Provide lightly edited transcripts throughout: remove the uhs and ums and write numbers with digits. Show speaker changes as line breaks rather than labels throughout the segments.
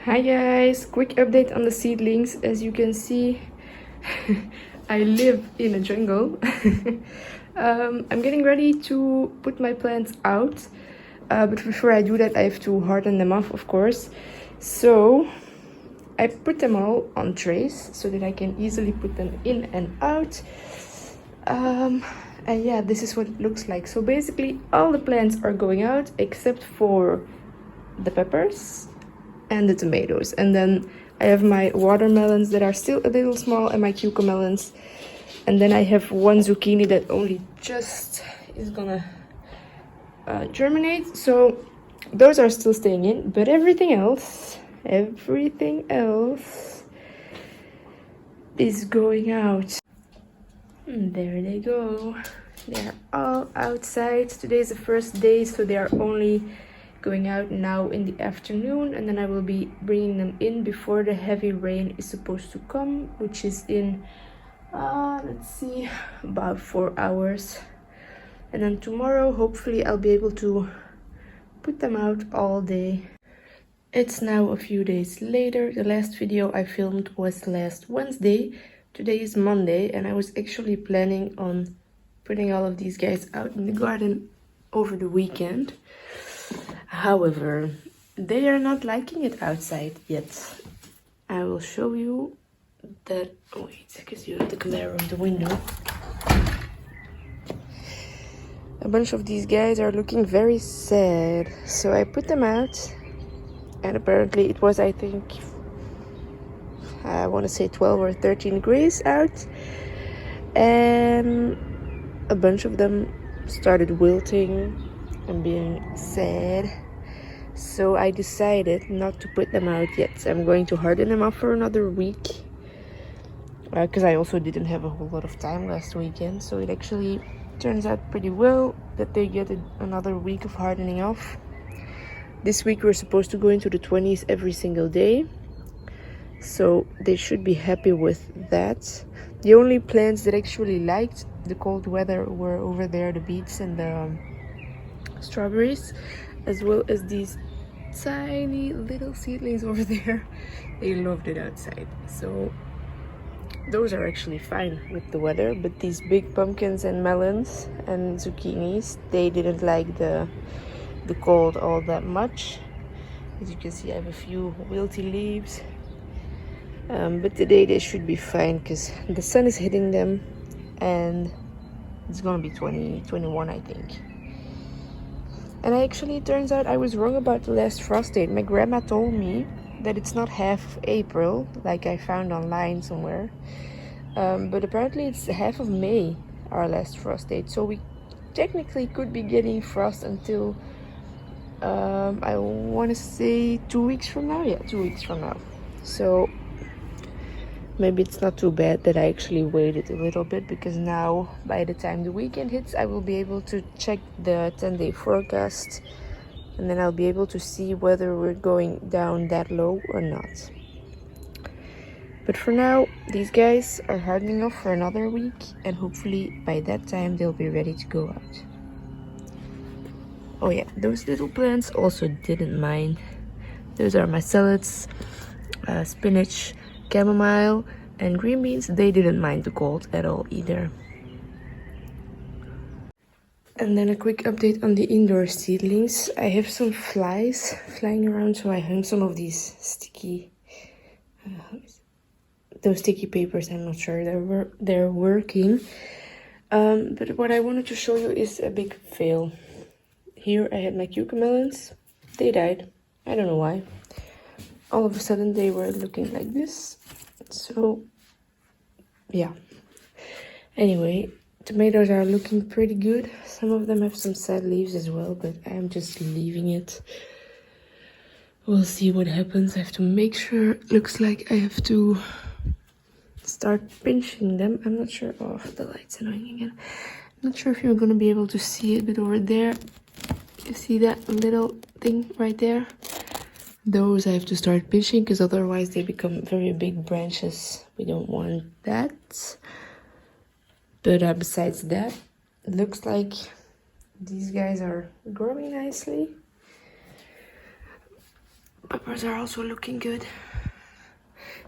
Hi guys, quick update on the seedlings. As you can see, I live in a jungle. I'm getting ready to put my plants out, but before I do that I have to harden them off, of course. So I put them all on trays so that I can easily put them in and out. And yeah, this is what it looks like. So basically all the plants are going out except for the peppers and the tomatoes, and then I have my watermelons that are still a little small and my cucamelons, and then I have one zucchini that only just is gonna germinate, so those are still staying in, but everything else is going out. And there they go, they're all outside. Today is the first day, so they are only going out now in the afternoon, and then I will be bringing them in before the heavy rain is supposed to come, which is in let's see, about 4 hours. And then tomorrow hopefully I'll be able to put them out all day. It's now a few days later. The last video I filmed was last Wednesday. Today is Monday, and I was actually planning on putting all of these guys out in the garden over the weekend. However, they are not liking it outside yet. I will show you that. Wait, because you have the glare on the window. A bunch of these guys are looking very sad. So I put them out, and apparently it was, I think, I want to say 12 or 13 degrees out, and a bunch of them started wilting and being sad. So I decided not to put them out yet. I'm going to harden them up for another week, because I also didn't have a whole lot of time last weekend, so it actually turns out pretty well that they get another week of hardening off. This week we're supposed to go into the 20s every single day, so they should be happy with that. The only plants that actually liked the cold weather were over there, the beets and the strawberries, as well as these tiny little seedlings over there. They loved it outside, so those are actually fine with the weather. But these big pumpkins and melons and zucchinis, they didn't like the cold all that much. As you can see, I have a few wilty leaves, but today they should be fine because the sun is hitting them, and it's gonna be 21 I think. And actually, it turns out I was wrong about the last frost date. My grandma told me that it's not half of April, like I found online somewhere. But apparently it's half of May, our last frost date. So we technically could be getting frost until, I want to say 2 weeks from now. Yeah, 2 weeks from now. So maybe it's not too bad that I actually waited a little bit, because now by the time the weekend hits I will be able to check the 10-day forecast, and then I'll be able to see whether we're going down that low or not. But for now, these guys are hardening off for another week, and hopefully by that time they'll be ready to go out. Oh yeah, those little plants also didn't mind. Those are my salads, spinach, chamomile and green beans. They didn't mind the cold at all either. And then a quick update on the indoor seedlings. I have some flies flying around, so I hung some of these sticky those sticky papers. I'm not sure they're working, but what I wanted to show you is a big fail. Here I had my cucamelons. They died. I don't know why. All of a sudden they were looking like this. So yeah, anyway, tomatoes are looking pretty good. Some of them have some sad leaves as well, but I'm just leaving it. We'll see what happens. I have to make sure. It looks like I have to start pinching them. I'm not sure. Oh, the light's annoying again. I'm not sure if you're gonna be able to see it, but over there you see that little thing right there? Those I have to start pinching, because otherwise they become very big branches. We don't want that. But besides that, it looks like these guys are growing nicely. peppers are also looking good.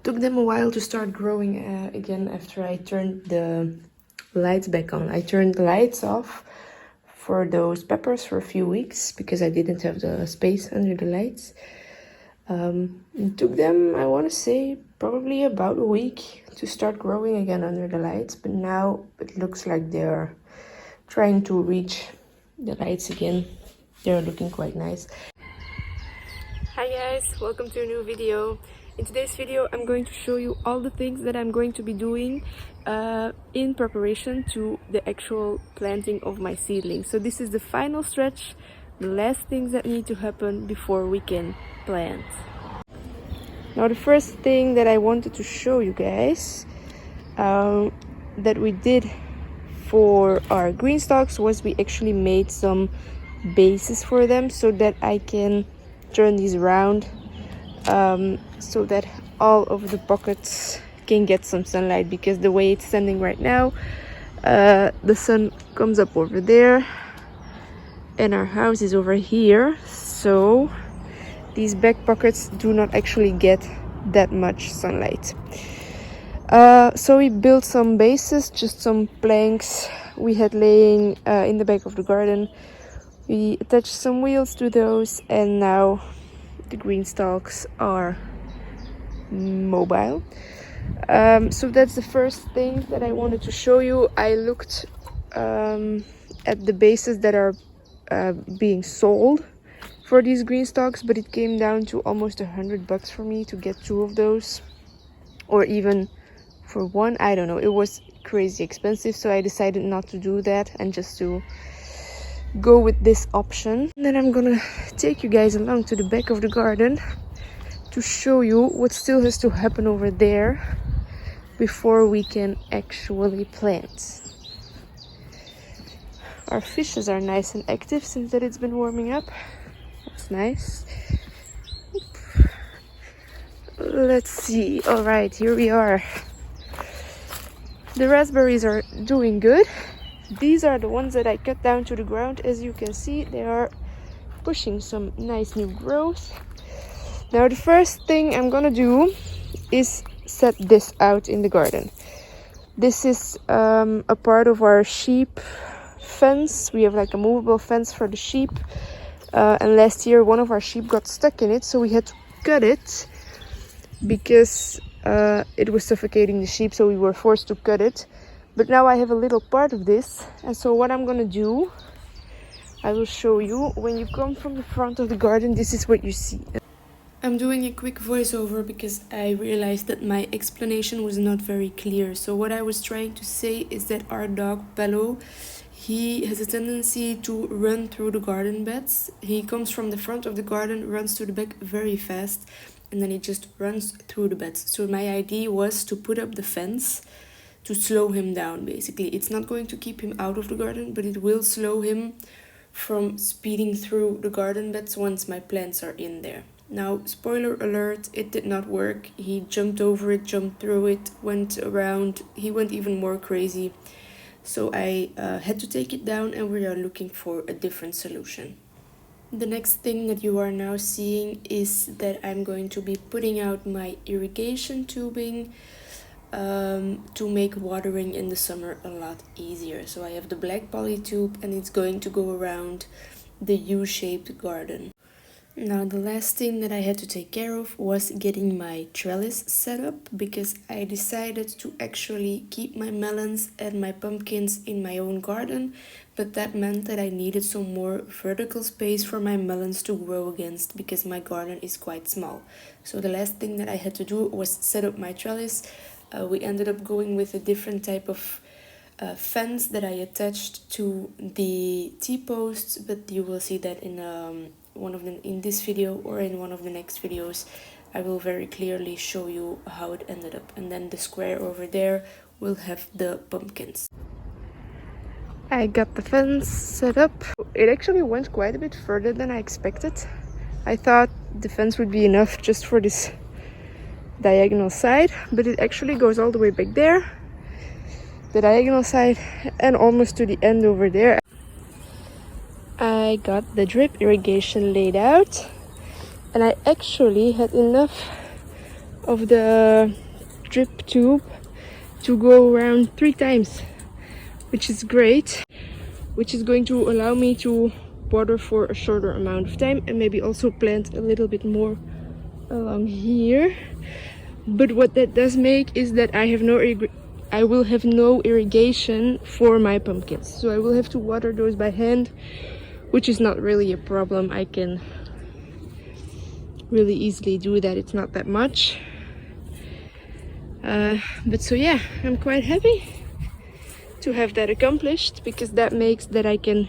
Took them a while to start growing again after I turned the lights back on. I turned the lights off for those peppers for a few weeks because I didn't have the space under the lights. It took them, I want to say, probably about a week to start growing again under the lights, but now it looks like they're trying to reach the lights again. They're looking quite nice. Hi guys, welcome to a new video. In today's video I'm going to show you all the things that I'm going to be doing in preparation to the actual planting of my seedlings. So this is the final stretch, the last things that need to happen before we can plant. Now the first thing that I wanted to show you guys that we did for our green stalks was we actually made some bases for them so that I can turn these around so that all of the pockets can get some sunlight, because the way it's standing right now, the sun comes up over there and our house is over here, so these back pockets do not actually get that much sunlight. So we built some bases, just some planks we had laying in the back of the garden. We attached some wheels to those, and now the green stalks are mobile. So that's the first thing that I wanted to show you. I looked at the bases that are being sold for these green stalks, but it came down to almost $100 for me to get 2 of those, or even for one, I don't know. It was crazy expensive, so I decided not to do that and just to go with this option. And then I'm gonna take you guys along to the back of the garden to show you what still has to happen over there before we can actually plant. Our fishes are nice and active since that it's been warming up. That's nice. Let's see. All right, here we are. The raspberries are doing good. These are the ones that I cut down to the ground. As you can see, they are pushing some nice new growth. Now the first thing I'm gonna do is set this out in the garden. This is a part of our sheep fence. We have like a movable fence for the sheep, and last year one of our sheep got stuck in it, so we had to cut it because it was suffocating the sheep, so we were forced to cut it. But now I have a little part of this, and so what I'm gonna do, I will show you. When you come from the front of the garden, this is what you see. I'm doing a quick voiceover because I realized that my explanation was not very clear. So what I was trying to say is that our dog Bello, he has a tendency to run through the garden beds. He comes from the front of the garden, runs to the back very fast, and then he just runs through the beds. So my idea was to put up the fence to slow him down. Basically, it's not going to keep him out of the garden, but it will slow him from speeding through the garden beds once my plants are in there. Now, spoiler alert, it did not work. He jumped over it, jumped through it, went around. He went even more crazy. So I had to take it down, and we are looking for a different solution. The next thing that you are now seeing is that I'm going to be putting out my irrigation tubing to make watering in the summer a lot easier. So I have the black poly tube, and it's going to go around the U-shaped garden. Now the last thing that I had to take care of was getting my trellis set up, because I decided to actually keep my melons and my pumpkins in my own garden, but that meant that I needed some more vertical space for my melons to grow against, because my garden is quite small. So the last thing that I had to do was set up my trellis. We ended up going with a different type of fence that I attached to the T-posts, but you will see that in this video or in one of the next videos. I will very clearly show you how it ended up, and then the square over there will have the pumpkins. I got the fence set up. It actually went quite a bit further than I expected. I thought the fence would be enough just for this diagonal side, but it actually goes all the way back there, the diagonal side, and almost to the end over there. I got the drip irrigation laid out. And I actually had enough of the drip tube to go around 3 times, which is great, which is going to allow me to water for a shorter amount of time and maybe also plant a little bit more along here. But what that does make is that I will have no irrigation for my pumpkins, so I will have to water those by hand, which is not really a problem. I can really easily do that. It's not that much. But so yeah, I'm quite happy to have that accomplished, because that makes that I can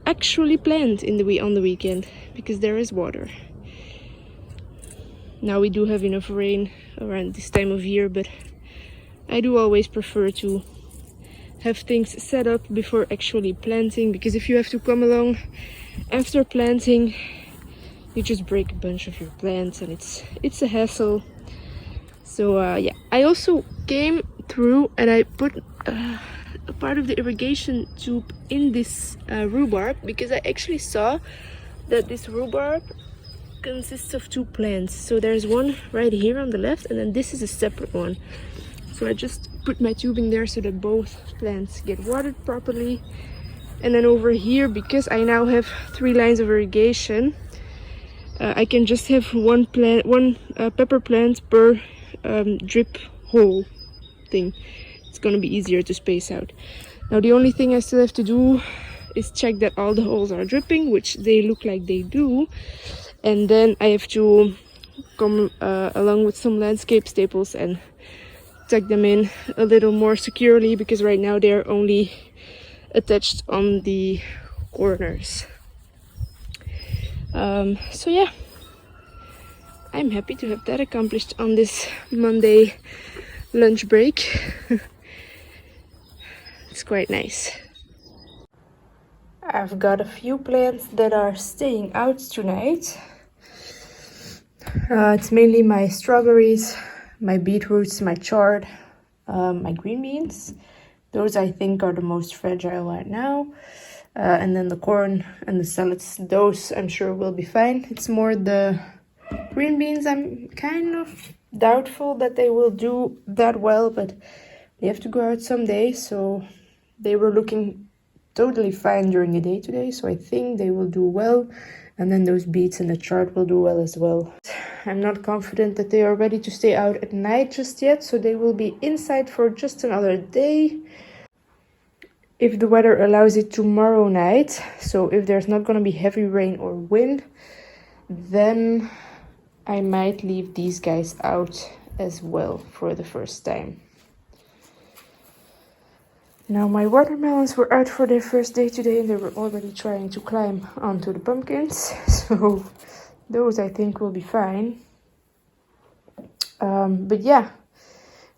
actually plant on the weekend, because there is water. Now we do have enough rain around this time of year, but I do always prefer to have things set up before actually planting, because if you have to come along after planting, you just break a bunch of your plants and it's a hassle. So yeah, I also came through and I put a part of the irrigation tube in this rhubarb, because I actually saw that this rhubarb consists of 2 plants. So there's one right here on the left, and then this is a separate one. So I just put my tubing there so that both plants get watered properly. And then over here, because I now have 3 lines of irrigation, I can just have one pepper plant per drip hole thing. It's gonna be easier to space out. Now the only thing I still have to do is check that all the holes are dripping, which they look like they do. And then I have to come along with some landscape staples and tuck them in a little more securely, because right now they're only attached on the corners. So yeah, I'm happy to have that accomplished on this Monday lunch break. It's quite nice. I've got a few plants that are staying out tonight. It's mainly my strawberries, my beetroots, my chard, my green beans. Those I think are the most fragile right now. And then the corn and the salads, those I'm sure will be fine. It's more the green beans I'm kind of doubtful that they will do that well, but they have to go out someday, so they were looking totally fine during the day today, so I think they will do well. And then those beets and the chard will do well as well. I'm not confident that they are ready to stay out at night just yet, so they will be inside for just another day. If the weather allows it tomorrow night, so if there's not going to be heavy rain or wind, then I might leave these guys out as well for the first time. Now my watermelons were out for their first day today, and they were already trying to climb onto the pumpkins, so those I think will be fine. But yeah,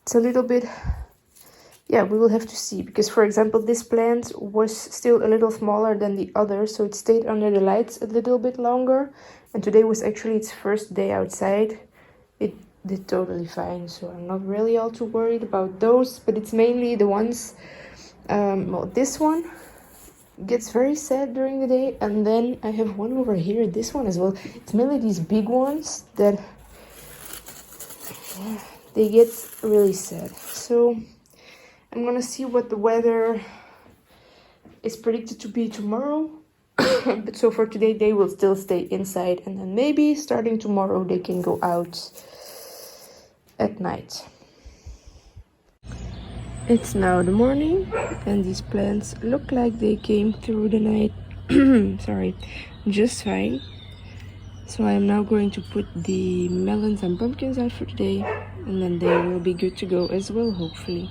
it's a little bit, yeah, we will have to see, because for example this plant was still a little smaller than the others, so it stayed under the lights a little bit longer, and today was actually its first day outside. It did totally fine, so I'm not really all too worried about those, but it's mainly the ones, well, this one gets very sad during the day, and then I have one over here, this one as well. It's mainly these big ones that they get really sad. So I'm gonna see what the weather is predicted to be tomorrow. But so for today they will still stay inside, and then maybe starting tomorrow they can go out at night. It's now the morning, and these plants look like they came through the night sorry, just fine. So I am now going to put the melons and pumpkins out for today, and then they will be good to go as well, hopefully.